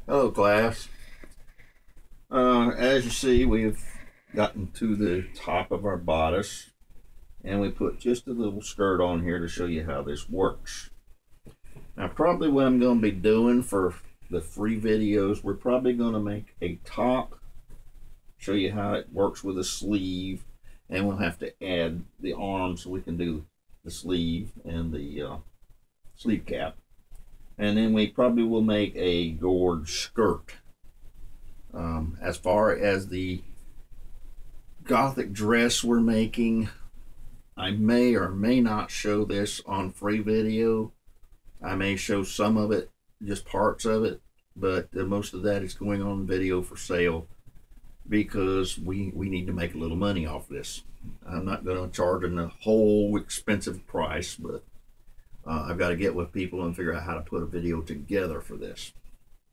Hello, class. As you see, we've gotten to the top of our bodice, and we put just a little skirt on here to show you how this works. Now, probably what I'm going to be doing for the free videos, we're probably going to make a top, show you how it works with a sleeve, and we'll have to add the arm so we can do the sleeve and the sleeve cap. And then we probably will make a gorge skirt. As far as the gothic dress we're making, I may or may not show this on free video. I may show some of it, just parts of it, but most of that is going on video for sale because we need to make a little money off this. I'm not going to charge them the whole expensive price, but I've got to get with people and figure out how to put a video together for this,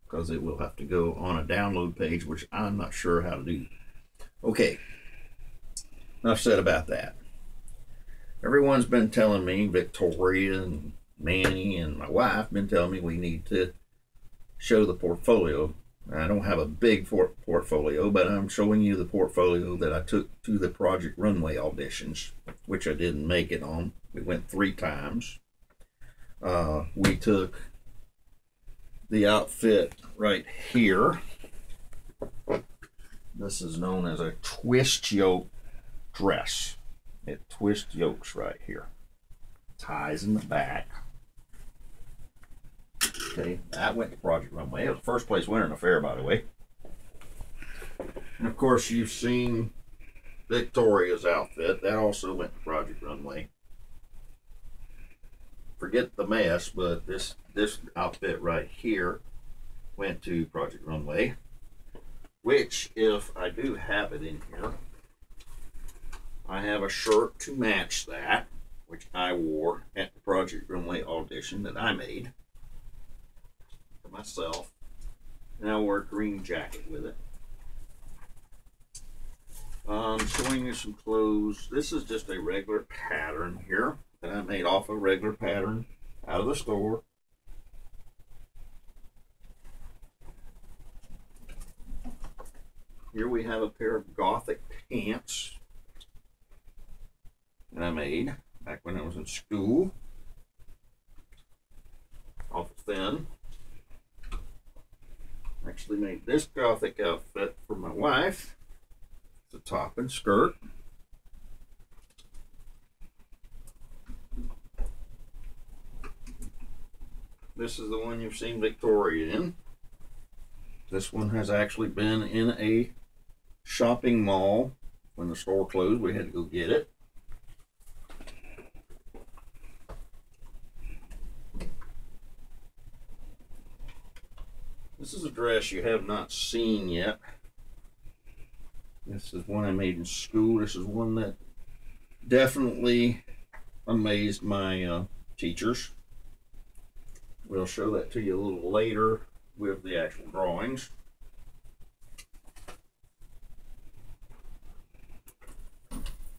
because it will have to go on a download page, which I'm not sure how to do. Okay, enough said about that. Everyone's been telling me, Victoria and Manny and my wife been telling me we need to show the portfolio. I don't have a big portfolio, but I'm showing you the portfolio that I took to the Project Runway auditions, which I didn't make it on. We went 3 times. We took the outfit right here. This is known as a twist yoke dress. It twist yokes right here. Ties in the back. Okay, that went to Project Runway. It was first place winner in the fair, by the way. And of course, you've seen Victoria's outfit. That also went to Project Runway. Forget the mess, but this outfit right here went to Project Runway, which, if I do have it in here, I have a shirt to match that, which I wore at the Project Runway audition that I made for myself, and I wore a green jacket with it. Showing you some clothes. This is just a regular pattern here that I made off a regular pattern out of the store. Here we have a pair of gothic pants that I made back when I was in school. Awful thin. Actually made this gothic outfit for my wife. The top and skirt. This is the one you've seen Victoria in. This one has actually been in a shopping mall. When the store closed, we had to go get it. This is a dress you have not seen yet. This is one I made in school. This is one that definitely amazed my teachers. We'll show that to you a little later with the actual drawings.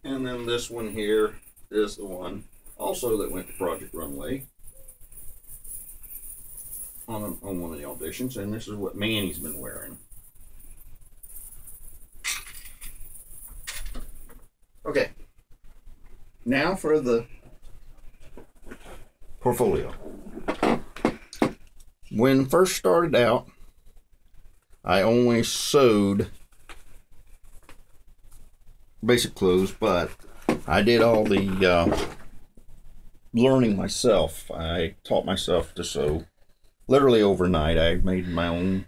And then this one here is the one also that went to Project Runway on one of the auditions, and this is what Manny's been wearing. Okay, now for the portfolio. When first started out, I only sewed basic clothes, but I did all the learning myself. I taught myself to sew literally overnight. I made my own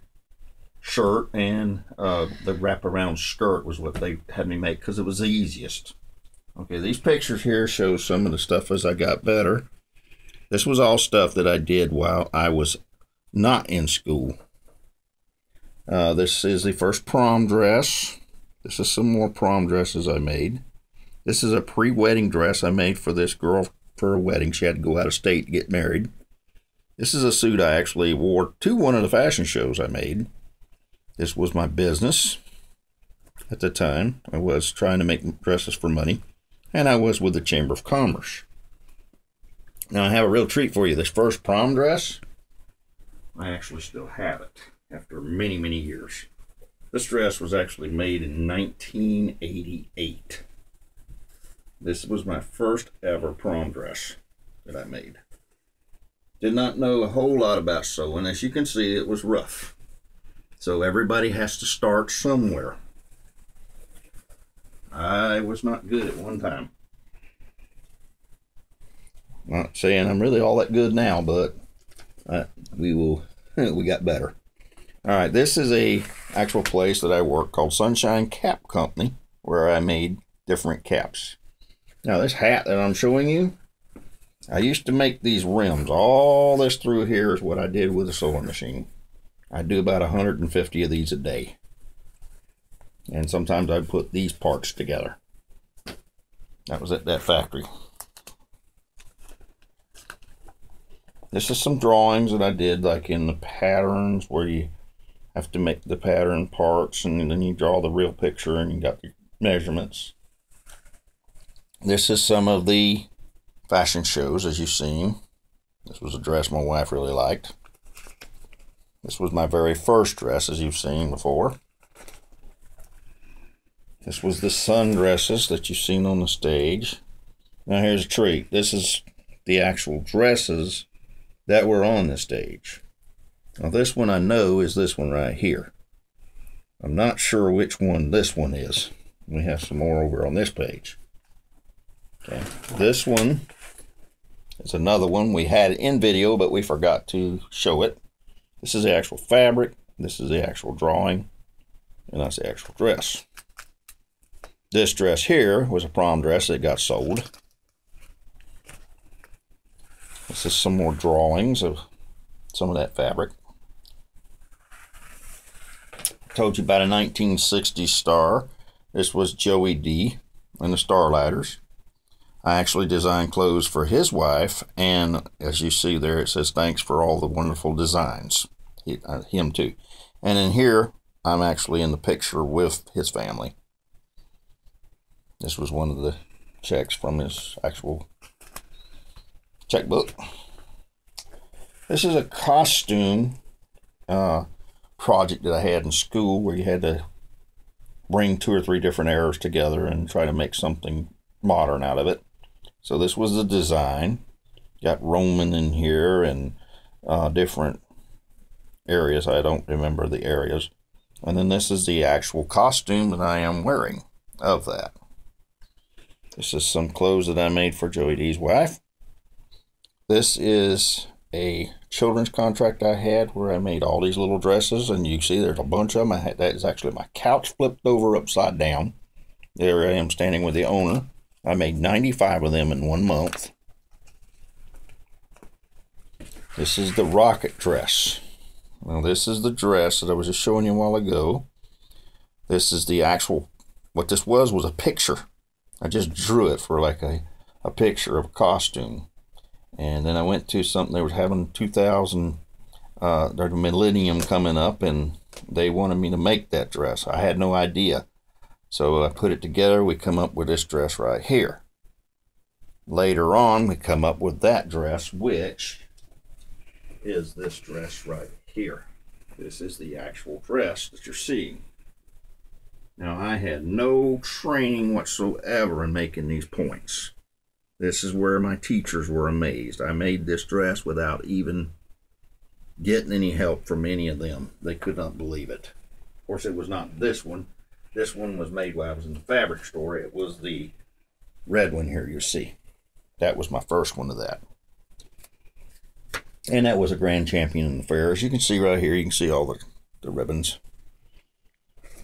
shirt, and the wraparound skirt was what they had me make because it was the easiest. Okay, these pictures here show some of the stuff as I got better. This was all stuff that I did while I was not in school. This is the first prom dress. This is some more prom dresses I made. This is a pre-wedding dress I made for this girl for her wedding. She had to go out of state to get married. This is a suit I actually wore to one of the fashion shows I made. This was my business at the time. I was trying to make dresses for money, and I was with the Chamber of Commerce. Now I have a real treat for you. This first prom dress, I actually still have it. after many, many years. This dress was actually made in 1988. This was my first ever prom dress that I made. Did not know a whole lot about sewing. As you can see, it was rough. So everybody has to start somewhere. I was not good at one time. Not saying I'm really all that good now, but we got better. All right, this is a actual place that I work called Sunshine Cap Company, where I made different caps. Now this hat that I'm showing you, I used to make these rims. All this through here is what I did with a sewing machine. I do about 150 of these a day. And sometimes I'd put these parts together. That was at that factory. This is some drawings that I did, like in the patterns, where you have to make the pattern parts and then you draw the real picture and you got the measurements. This is some of the fashion shows, as you've seen. This was a dress my wife really liked. This was my very first dress, as you've seen before. This was the sundresses that you've seen on the stage. Now here's a treat. This is the actual dresses that were on the stage. Now this one I know is this one right here. I'm not sure which one this one is. We have some more over on this page. Okay, this one is another one. We had it in video, but we forgot to show it. This is the actual fabric. This is the actual drawing. And that's the actual dress. This dress here was a prom dress that got sold. This is some more drawings of some of that fabric. I told you about a 1960s star. This was Joey D and the Starlighters. I actually designed clothes for his wife, and as you see there, it says thanks for all the wonderful designs. Him too. And in here, I'm actually in the picture with his family. This was one of the checks from his actual checkbook. This is a costume project that I had in school, where you had to bring 2 or 3 different eras together and try to make something modern out of it. So this was the design. Got Roman in here and different areas. I don't remember the areas. And then this is the actual costume that I am wearing of that. This is some clothes that I made for Joey D's wife. This is a children's contract I had where I made all these little dresses, and you see there's a bunch of them. That is actually my couch flipped over upside down. There I am standing with the owner. I made 95 of them in 1 month. This is the rocket dress. Well, this is the dress that I was just showing you a while ago. This is the actual, what this was a picture. I just drew it for like a picture of a costume. And then I went to something, they were having 2000, the millennium coming up, and they wanted me to make that dress. I had no idea. So I put it together, we come up with this dress right here. Later on, we come up with that dress, which is this dress right here. This is the actual dress that you're seeing. Now, I had no training whatsoever in making these points. This is where my teachers were amazed. I made this dress without even getting any help from any of them. They could not believe it. Of course, it was not this one. This one was made while I was in the fabric store. It was the red one here you see. That was my first one of that. And that was a grand champion in the fair. As you can see right here, you can see all the ribbons.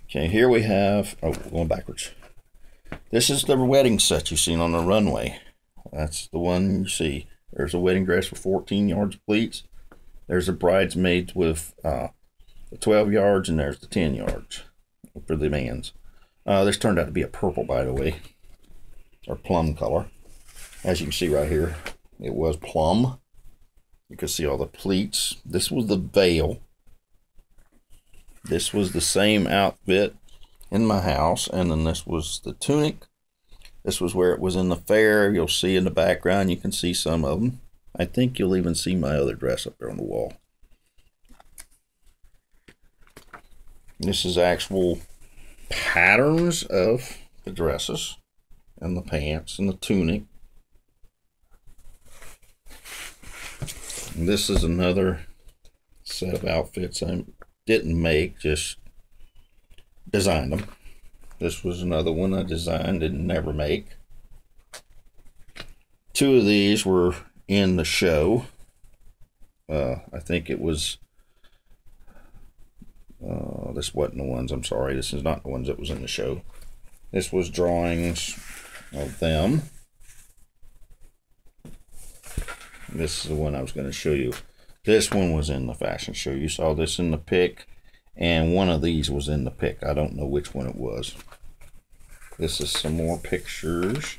Okay, here we have, oh, going backwards. This is the wedding set you've seen on the runway. That's the one you see. There's a wedding dress with 14 yards of pleats. There's a bridesmaid with the 12 yards, and there's the 10 yards for the man's. This turned out to be a purple, by the way, or plum color. As you can see right here, it was plum. You can see all the pleats. This was the veil. This was the same outfit in my house, and then this was the tunic. This was where it was in the fair. You'll see in the background, you can see some of them. I think you'll even see my other dress up there on the wall. This is actual patterns of the dresses and the pants and the tunic. And this is another set of outfits I didn't make, just designed them. This was another one I designed and never make. Two of these were in the show. I think it was, this wasn't the ones, I'm sorry, this is not the ones that was in the show. This was drawings of them. This is the one I was going to show you. This one was in the fashion show. You saw this in the pic, and one of these was in the pic. I don't know which one it was. This is some more pictures.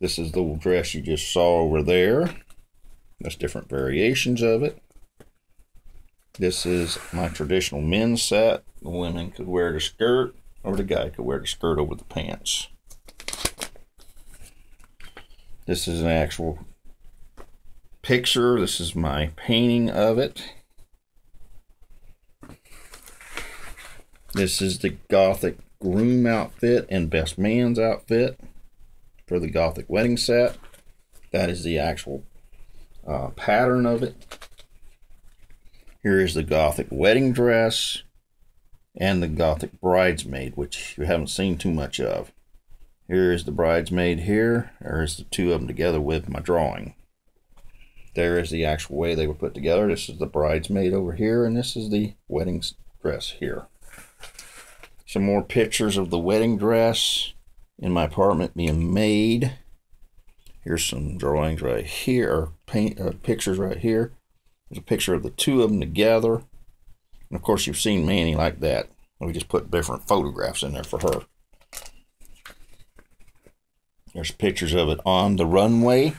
This is the dress you just saw over there. There's different variations of it. This is my traditional men's set. The women could wear the skirt, or the guy could wear the skirt over the pants. This is an actual picture. This is my painting of it. This is the Gothic groom outfit and best man's outfit for the Gothic wedding set. That is the actual pattern of it. Here is the Gothic wedding dress and the Gothic bridesmaid, which you haven't seen too much of. Here is the bridesmaid here. There's the two of them together with my drawing. There is the actual way they were put together. This is the bridesmaid over here, and this is the wedding dress here. Some more pictures of the wedding dress in my apartment being made. Here's some drawings right here, or pictures right here. There's a picture of the two of them together. And of course, you've seen Manny like that. We just put different photographs in there for her. There's pictures of it on the runway,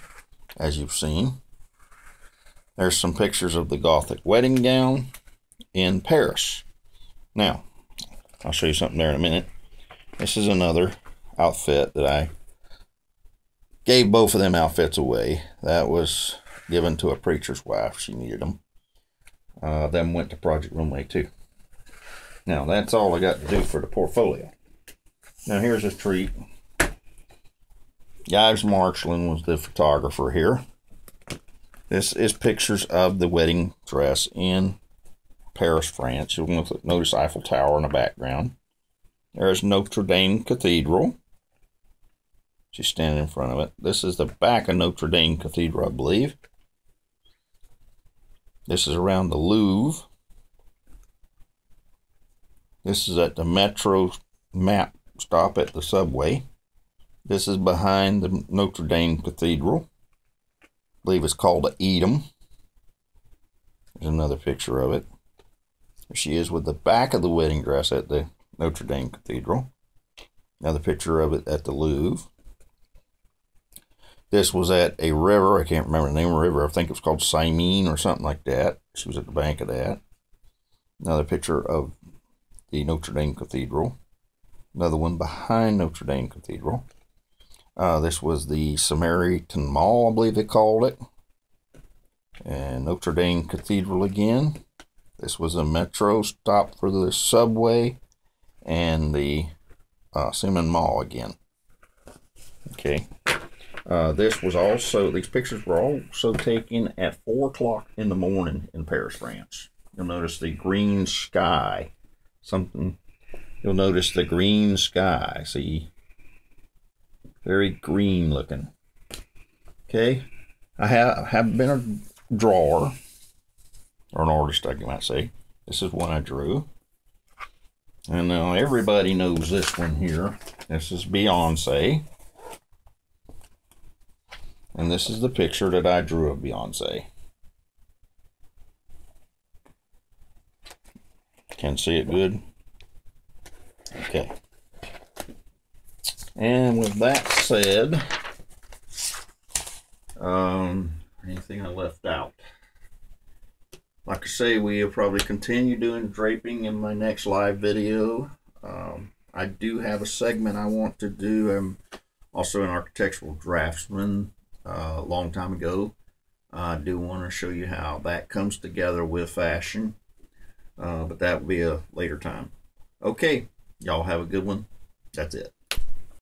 as you've seen. There's some pictures of the Gothic wedding gown in Paris. Now, I'll show you something there in a minute. This is another outfit that I gave both of them outfits away. That was given to a preacher's wife. She needed them. Them went to Project Runway too. Now, that's all I got to do for the portfolio. Now, here's a treat. Yves Marchland was the photographer here. This is pictures of the wedding dress in Paris, France. You'll notice Eiffel Tower in the background. There's Notre Dame Cathedral. She's standing in front of it. This is the back of Notre Dame Cathedral, I believe. This is around the Louvre. This is at the metro map stop at the subway. This is behind the Notre Dame Cathedral. I believe it's called the Edom. There's another picture of it. There she is with the back of the wedding dress at the Notre Dame Cathedral. Another picture of it at the Louvre. This was at a river. I can't remember the name of the river. I think it was called Seine or something like that. She was at the bank of that. Another picture of the Notre Dame Cathedral. Another one behind Notre Dame Cathedral. This was the Samaritan Mall, I believe they called it. And Notre Dame Cathedral again. This was a metro stop for the subway. And the Seaman Mall again. Okay. This was also, these pictures were also taken at 4 o'clock in the morning in Paris, France. You'll notice the green sky. You'll notice the green sky. See? Very green looking. Okay. I have been a drawer, or an artist, I might say. This is one I drew. And now everybody knows this one here. This is Beyonce. And this is the picture that I drew of Beyonce. Can see it good? Okay. And with that said, anything I left out? Like I say, we'll probably continue doing draping in my next live video. I do have a segment I want to do. I'm also an architectural draftsman a long time ago. I do want to show you how that comes together with fashion, but that will be a later time. Okay, y'all have a good one. That's it.